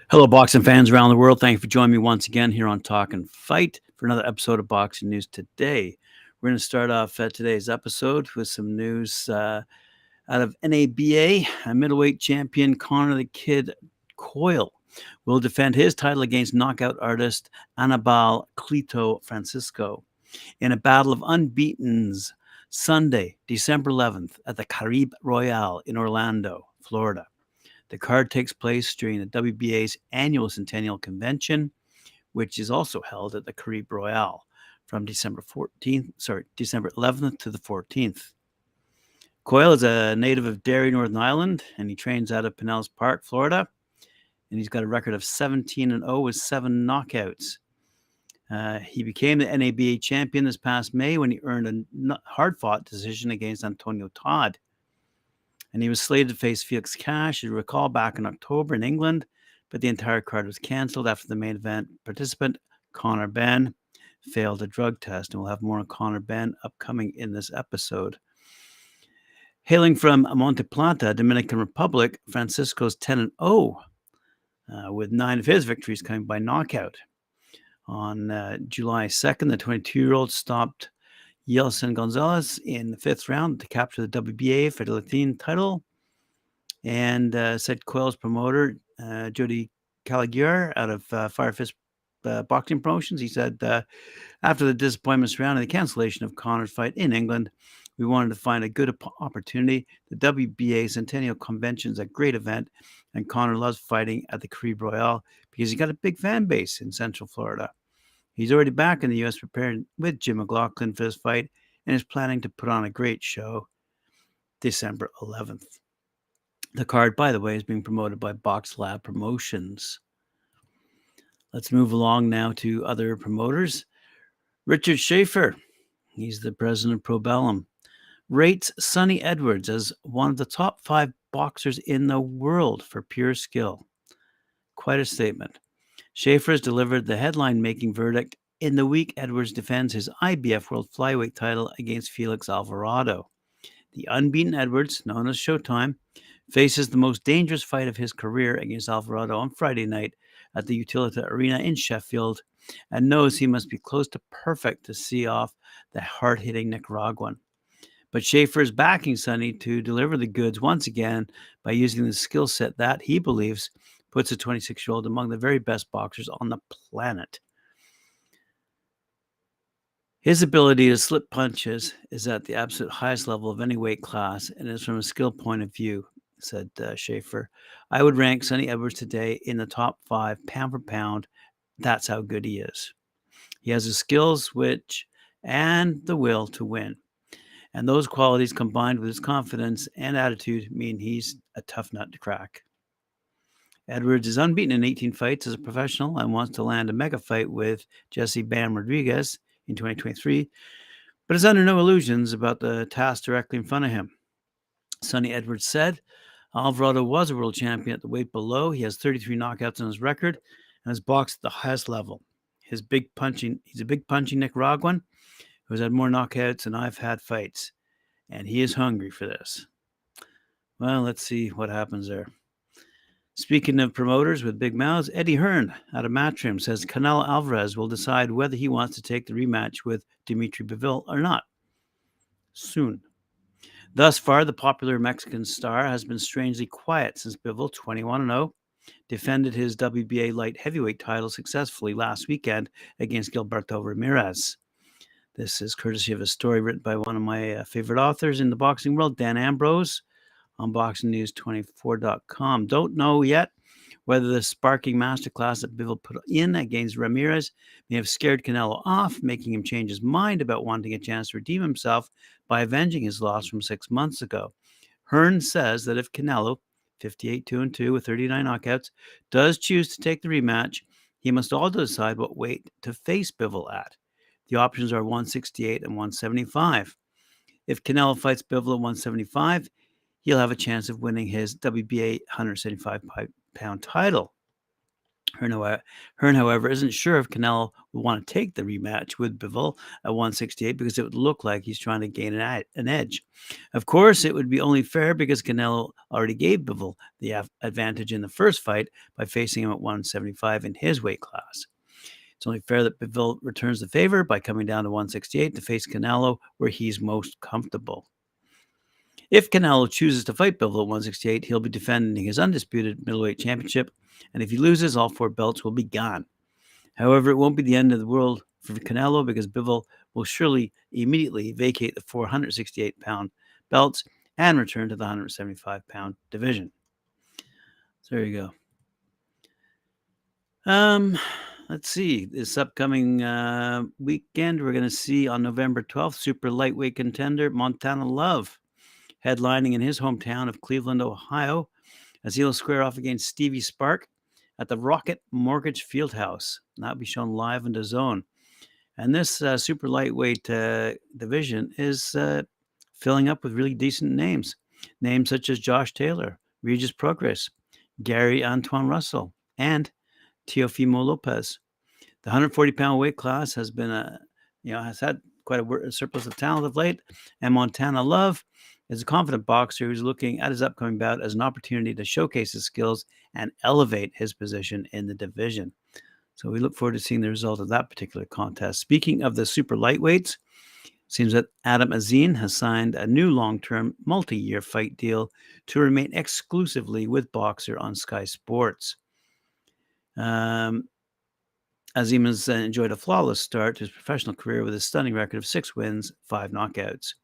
Hello, boxing fans around the world. Thank you for joining me once again here on Talkin' Fight for another episode of Boxing News Today. We're going to start off today's episode with some news out of NABA. Middleweight champion Conor the Kid Coyle will defend his title against knockout artist Anibal Clito Francisco in a battle of unbeatens Sunday, December 11th at the Caribe Royale in Orlando, Florida. The card takes place during the WBA's annual Centennial Convention, which is also held at the Caribe Royale from December 11th to the 14th. Coyle is a native of Derry, Northern Ireland, and he trains out of Pinellas Park, Florida. And he's got a record of 17-0 with 7 knockouts. He became the NABA champion this past May when he earned a hard-fought decision against Antonio Todd. And he was slated to face Felix Cash, you recall, back in October in England, but the entire card was canceled after the main event participant, Conor Benn, failed a drug test. And we'll have more on Conor Benn upcoming in this episode. Hailing from Monte Plata, Dominican Republic, Francisco's 10-0, with 9 of his victories coming by knockout. On July 2nd, the 22-year-old stopped Yeltsin Gonzalez in the 5th round to capture the WBA Federatin title, and said Coyle's promoter, Jody Calaguer, out of Fire Fist Boxing Promotions, he said, after the disappointment surrounding the cancellation of Conor's fight in England, we wanted to find a good opportunity. The WBA Centennial Convention is a great event, and Conor loves fighting at the Caribe Royale because he's got a big fan base in Central Florida. He's already back in the U.S. preparing with Jim McLaughlin for this fight and is planning to put on a great show December 11th. The card, by the way, is being promoted by Box Lab Promotions. Let's move along now to other promoters. Richard Schaefer, he's the president of Probellum, rates Sonny Edwards as one of the top 5 boxers in the world for pure skill. Quite a statement. Schaefer has delivered the headline-making verdict in the week Edwards defends his IBF World Flyweight title against Felix Alvarado. The unbeaten Edwards, known as Showtime, faces the most dangerous fight of his career against Alvarado on Friday night at the Utilita Arena in Sheffield, and knows he must be close to perfect to see off the hard-hitting Nicaraguan. But Schaefer is backing Sonny to deliver the goods once again by using the skill set that he believes puts a 26-year-old among the very best boxers on the planet. His ability to slip punches is at the absolute highest level of any weight class and is from a skill point of view, said Schaefer. I would rank Sonny Edwards today in the top 5 pound for pound. That's how good he is. He has the skills, and the will to win. And those qualities combined with his confidence and attitude mean he's a tough nut to crack. Edwards is unbeaten in 18 fights as a professional and wants to land a mega fight with Jesse Bam Rodriguez in 2023, but is under no illusions about the task directly in front of him. Sonny Edwards said, Alvarado was a world champion at the weight below. He has 33 knockouts on his record and has boxed at the highest level. He's a big punching Nicaraguan who has had more knockouts than I've had fights, and he is hungry for this. Well, let's see what happens there. Speaking of promoters with big mouths, Eddie Hearn out of Matchroom says Canelo Alvarez will decide whether he wants to take the rematch with Dmitri Bivol or not soon. Thus far, the popular Mexican star has been strangely quiet since Bivol, 21-0, defended his WBA light heavyweight title successfully last weekend against Gilberto Ramirez. This is courtesy of a story written by one of my favorite authors in the boxing world, Dan Ambrose, on BoxingNews24.com. Don't know yet whether the sparking masterclass that Bivol put in against Ramirez may have scared Canelo off, making him change his mind about wanting a chance to redeem himself by avenging his loss from 6 months ago. Hearn says that if Canelo, 58-2-2 with 39 knockouts, does choose to take the rematch, he must also decide what weight to face Bivol at. The options are 168 and 175. If Canelo fights Bivol at 175, he'll have a chance of winning his WBA 175-pound title. Hearn, however, isn't sure if Canelo will want to take the rematch with Bivol at 168 because it would look like he's trying to gain an edge. Of course, it would be only fair because Canelo already gave Bivol the advantage in the first fight by facing him at 175 in his weight class. It's only fair that Bivol returns the favor by coming down to 168 to face Canelo where he's most comfortable. If Canelo chooses to fight Bivol at 168, he'll be defending his undisputed middleweight championship, and if he loses, all 4 belts will be gone. However, it won't be the end of the world for Canelo because Bivol will surely immediately vacate the 468-pound belts and return to the 175-pound division. So there you go. Let's see. This upcoming weekend, we're going to see on November 12th, super lightweight contender Montana Love headlining in his hometown of Cleveland, Ohio, as he'll square off against Stevie Spark at the Rocket Mortgage Fieldhouse. That'll be shown live on DAZN. And this super lightweight division is filling up with really decent names. Names such as Josh Taylor, Regis Prograis, Gary Antoine Russell, and Teofimo Lopez. The 140-pound weight class has been has had quite a surplus of talent of late, and Montana Love is a confident boxer who's looking at his upcoming bout as an opportunity to showcase his skills and elevate his position in the division. So we look forward to seeing the result of that particular contest. Speaking of the super lightweights, seems that Adam Azine has signed a new long-term, multi-year fight deal to remain exclusively with Boxer on Sky Sports. Azim has enjoyed a flawless start to his professional career with a stunning record of 6 wins, 5 knockouts.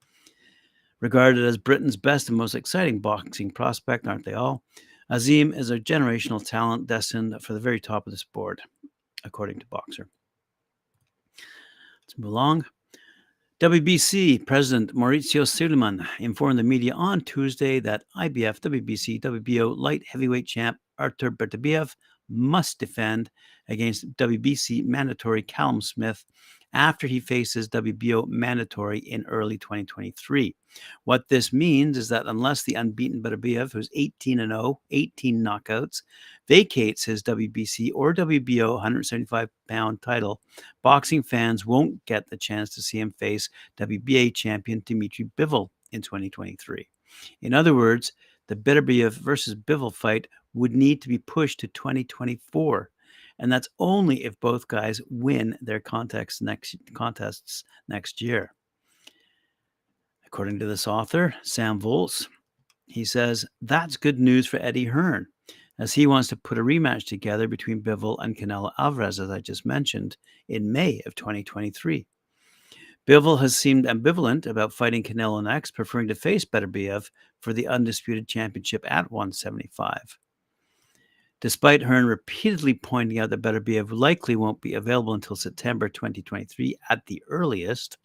Regarded as Britain's best and most exciting boxing prospect, aren't they all? Azim is a generational talent destined for the very top of the sport, according to Boxer. Let's move along. WBC President Mauricio Sulaiman informed the media on Tuesday that IBF, WBC, WBO light heavyweight champ Artur Beterbiev must defend against WBC mandatory Callum Smith after he faces WBO mandatory in early 2023. What this means is that unless the unbeaten Beterbiev, who's 18-0, 18 knockouts, vacates his WBC or WBO 175-pound title, boxing fans won't get the chance to see him face WBA champion Dmitri Bivol in 2023. In other words, the Beterbiev versus Bivol fight would need to be pushed to 2024. And that's only if both guys win their contests next year. According to this author, Sam Volz, he says, that's good news for Eddie Hearn, as he wants to put a rematch together between Bivol and Canelo Alvarez, as I just mentioned, in May of 2023. Bivol has seemed ambivalent about fighting Canelo next, preferring to face Beterbiev for the undisputed championship at 175. Despite Hearn repeatedly pointing out that Beterbiev likely won't be available until September 2023 at the earliest,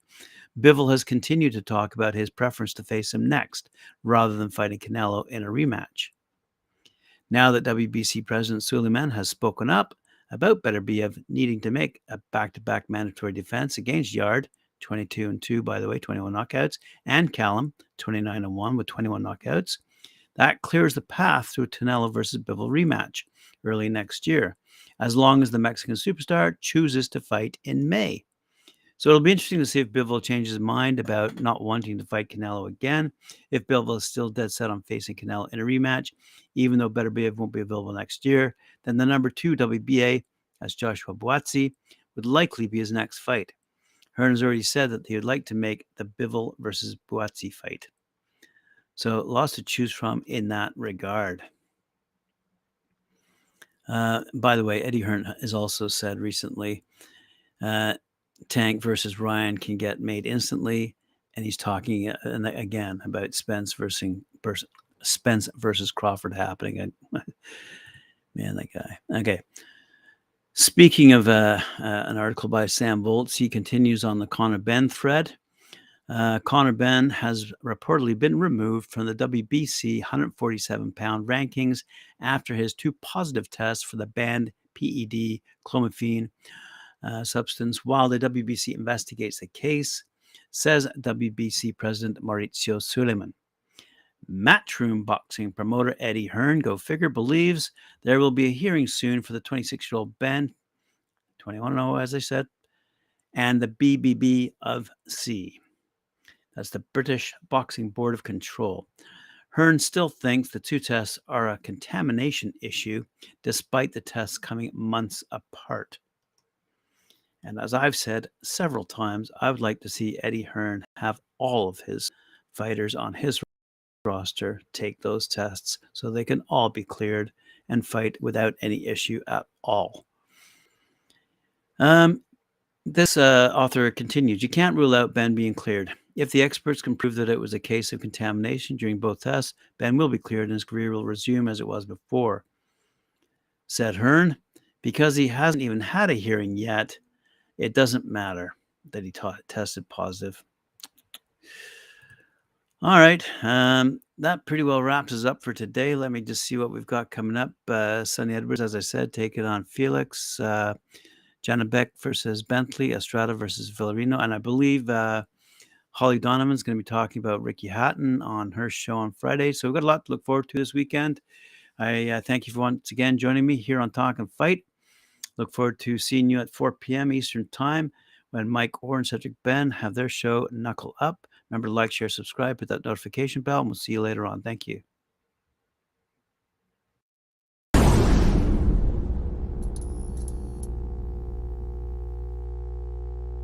Bivol has continued to talk about his preference to face him next, rather than fighting Canelo in a rematch. Now that WBC President Sulaiman has spoken up about Beterbiev needing to make a back-to-back mandatory defense against Yard, 22-2, by the way, 21 knockouts, and Callum, 29-1 with 21 knockouts, that clears the path to a Canelo versus Bivol rematch early next year, as long as the Mexican superstar chooses to fight in May. So it'll be interesting to see if Bivol changes his mind about not wanting to fight Canelo again, if Bivol is still dead set on facing Canelo in a rematch, even though Beterbiev won't be available next year. Then the number 2 WBA, as Joshua Buatsi, would likely be his next fight. Hearn has already said that he would like to make the Bivol versus Buatsi fight. So lots to choose from in that regard. By the way, Eddie Hearn has also said recently, Tank versus Ryan can get made instantly, and he's talking again about Spence versus Crawford happening. Man, that guy. Okay. Speaking of an article by Sam Volz, he continues on the Conor Benn thread. Conor Benn has reportedly been removed from the WBC 147-pound rankings after his 2 positive tests for the banned PED clomiphene substance while the WBC investigates the case, says WBC President Mauricio Sulaiman. Matchroom boxing promoter Eddie Hearn, go figure, believes there will be a hearing soon for the 26-year-old Benn, 21-0, as I said, and the BBB of C. That's the British Boxing Board of Control. Hearn still thinks the two tests are a contamination issue, despite the tests coming months apart. And as I've said several times, I would like to see Eddie Hearn have all of his fighters on his roster take those tests so they can all be cleared and fight without any issue at all. This author continues, you can't rule out Benn being cleared. If the experts can prove that it was a case of contamination during both tests, Benn will be cleared and his career will resume as it was before. Said Hearn, because he hasn't even had a hearing yet, it doesn't matter that he tested positive. All right. That pretty well wraps us up for today. Let me just see what we've got coming up. Sonny Edwards, as I said, taking on Felix. Janabek versus Bentley, Estrada versus Villarino. And I believe Holly Donovan's going to be talking about Ricky Hatton on her show on Friday. So we've got a lot to look forward to this weekend. I thank you for once again joining me here on Talkin' Fight. Look forward to seeing you at 4 p.m. Eastern Time when Mike Orr and Cedric Benn have their show Knuckle Up. Remember to like, share, subscribe, hit that notification bell, and we'll see you later on. Thank you.